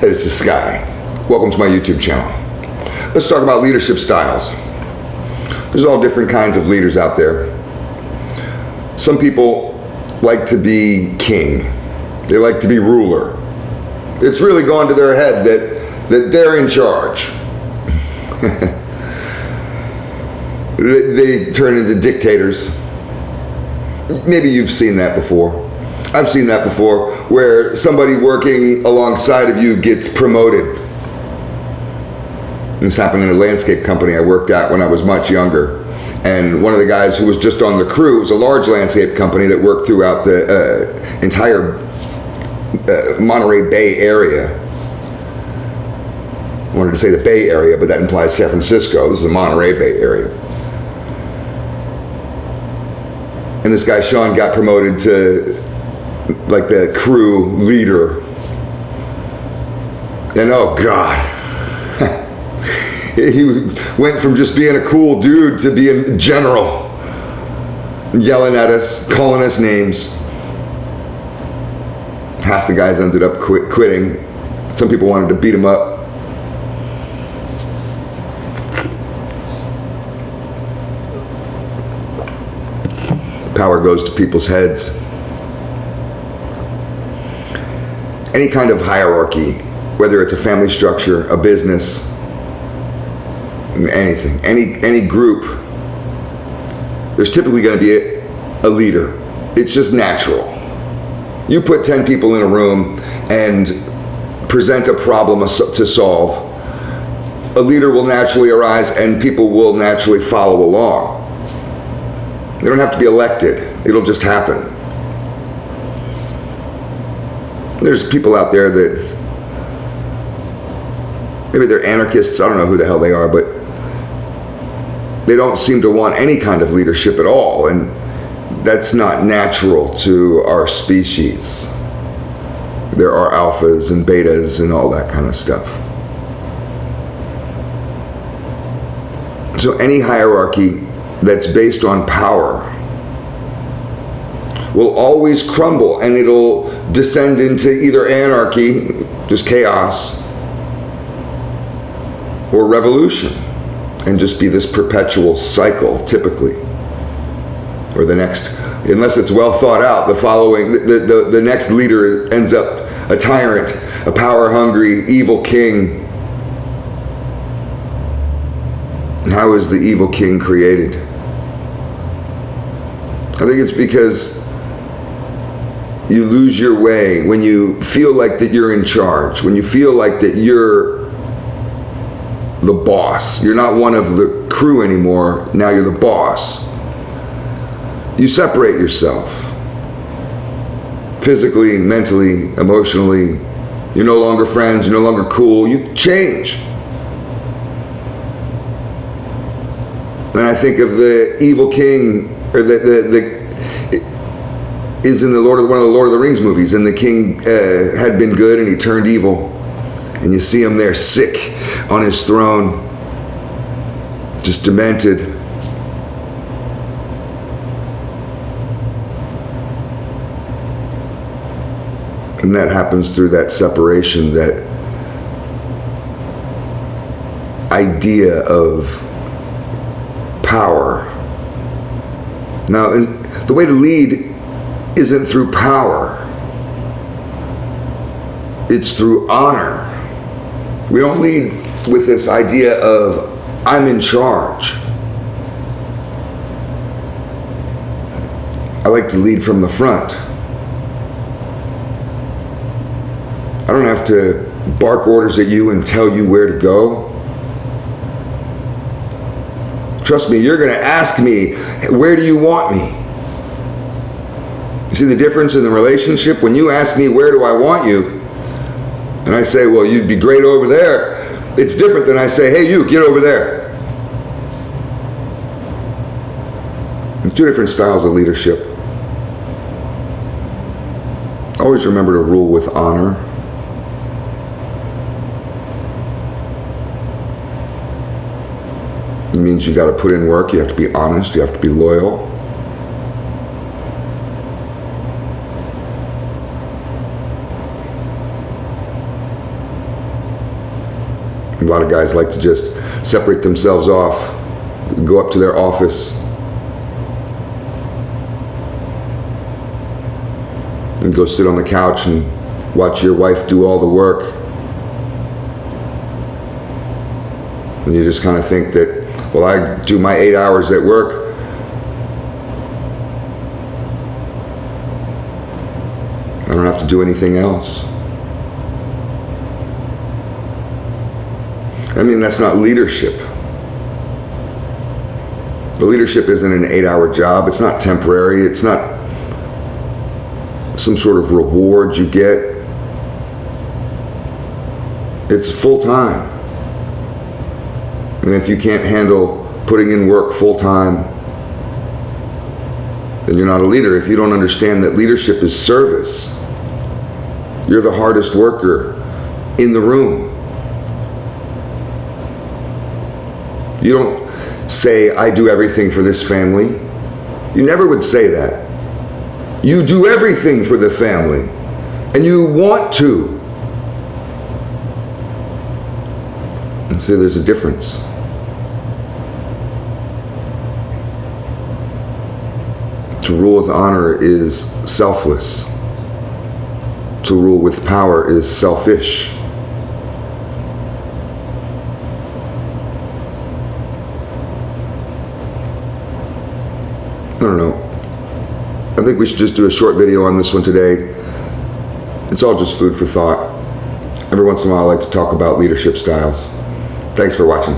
This is Sky. Welcome to my YouTube channel. Let's talk about leadership styles. There's all different kinds of leaders out there. Some people like to be king. They like to be ruler. It's really gone to their head that they're in charge. They turn into dictators. Maybe you've seen that before. I've seen that before, where somebody working alongside of you gets promoted. This happened in a landscape company I worked at when I was much younger. And one of the guys who was just on the crew, it was a large landscape company that worked throughout the entire Monterey Bay area. I wanted to say the Bay Area, but that implies San Francisco. This is the Monterey Bay Area. And this guy, Sean, got promoted to like the crew leader. And oh God, he went from just being a cool dude to being a general, yelling at us, calling us names. Half the guys ended up quitting. Some people wanted to beat him up. Power goes to people's heads. Any kind of hierarchy, whether it's a family structure, a business, anything, any group, there's typically going to be a leader. It's just natural. You put 10 people in a room and present a problem to solve, a leader will naturally arise and people will naturally follow along. They don't have to be elected. It'll just happen. There's people out there that maybe they're anarchists. I don't know who the hell they are, but they don't seem to want any kind of leadership at all. And that's not natural to our species. There are alphas and betas and all that kind of stuff. So any hierarchy that's based on power will always crumble, and it'll descend into either anarchy, just chaos, or revolution, and just be this perpetual cycle, typically. Or the next, unless it's well thought out, the next leader ends up a tyrant, a power-hungry, evil king. How is the evil king created? I think it's because you lose your way when you feel like that you're in charge, when you feel like that you're the boss. You're not one of the crew anymore, now you're the boss. You separate yourself. Physically, mentally, emotionally. You're no longer friends, you're no longer cool, you change. And I think of the evil king, or is in one of the Lord of the Rings movies, and the king had been good and he turned evil, and you see him there sick on his throne, just demented. And that happens through that separation, that idea of power. Now, the way to lead isn't through power. It's through honor. We don't lead with this idea of, I'm in charge. I like to lead from the front. I don't have to bark orders at you and tell you where to go. Trust me, you're going to ask me, where do you want me? You see the difference in the relationship? When you ask me, where do I want you? And I say, well, you'd be great over there. It's different than I say, hey, you, get over there. There's two different styles of leadership. Always remember to rule with honor. It means you got to put in work, you have to be honest, you have to be loyal. A lot of guys like to just separate themselves off, go up to their office, and go sit on the couch and watch your wife do all the work. And you just kind of think that, well, I do my 8 hours at work, I don't have to do anything else. I mean, that's not leadership. But leadership isn't an 8-hour job. It's not temporary. It's not some sort of reward you get. It's full-time. And if you can't handle putting in work full-time, then you're not a leader. If you don't understand that leadership is service, you're the hardest worker in the room. You don't say, I do everything for this family. You never would say that. You do everything for the family, and you want to. And see, there's a difference. To rule with honor is selfless. To rule with power is selfish. I don't know. I think we should just do a short video on this one today. It's all just food for thought. Every once in a while I like to talk about leadership styles. Thanks for watching.